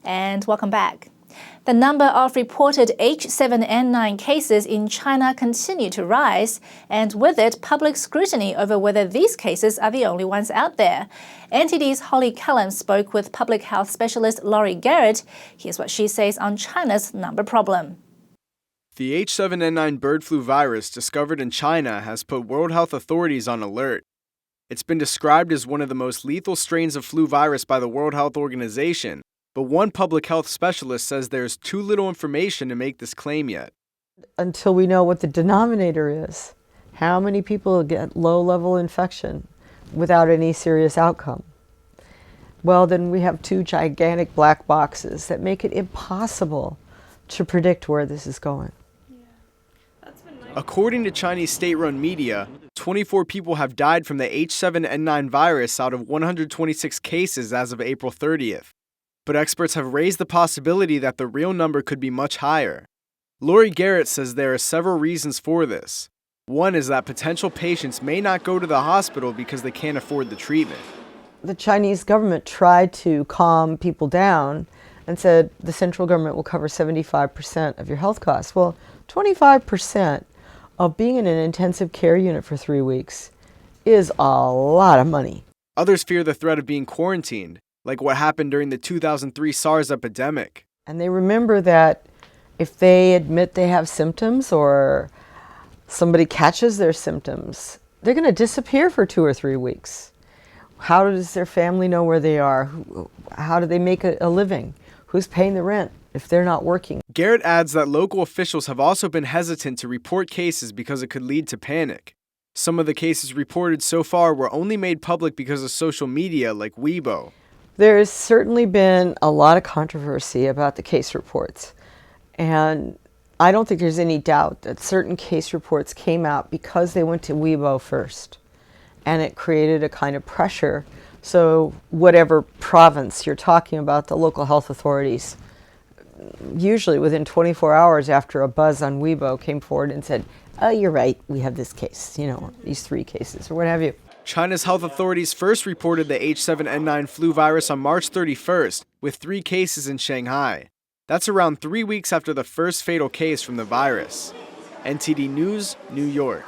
And welcome back. The number of reported H7N9 cases in China continue to rise, and with it, public scrutiny over whether these cases are the only ones out there. NTD's Holly Callum spoke with public health specialist Laurie Garrett. Here's what she says on China's number problem. The H7N9 bird flu virus discovered in China has put World Health authorities on alert. It's been described as one of the most lethal strains of flu virus by the World Health Organization, but one public health specialist says there's too little information to make this claim yet. Until we know what the denominator is, how many people get low-level infection without any serious outcome, well, then we have two gigantic black boxes that make it impossible to predict where this is going. According to Chinese state-run media, 24 people have died from the H7N9 virus out of 126 cases as of April 30th. But experts have raised the possibility that the real number could be much higher. Laurie Garrett says there are several reasons for this. One is that potential patients may not go to the hospital because they can't afford the treatment. The Chinese government tried to calm people down and said the central government will cover 75% of your health costs. Well, 25% of being in an intensive care unit for 3 weeks is a lot of money. Others fear the threat of being quarantined, like what happened during the 2003 SARS epidemic. And they remember that if they admit they have symptoms or somebody catches their symptoms, they're going to disappear for 2 or 3 weeks. How does their family know where they are? How do they make a living? Who's paying the rent if they're not working? Garrett adds that local officials have also been hesitant to report cases because it could lead to panic. Some of the cases reported so far were only made public because of social media like Weibo. There's certainly been a lot of controversy about the case reports, and I don't think there's any doubt that certain case reports came out because they went to Weibo first, and it created a kind of pressure. So whatever province you're talking about, the local health authorities, usually within 24 hours after a buzz on Weibo came forward and said, oh, you're right, we have this case, these 3 cases, or what have you. China's health authorities first reported the H7N9 flu virus on March 31st, with 3 cases in Shanghai. That's around 3 weeks after the first fatal case from the virus. NTD News, New York.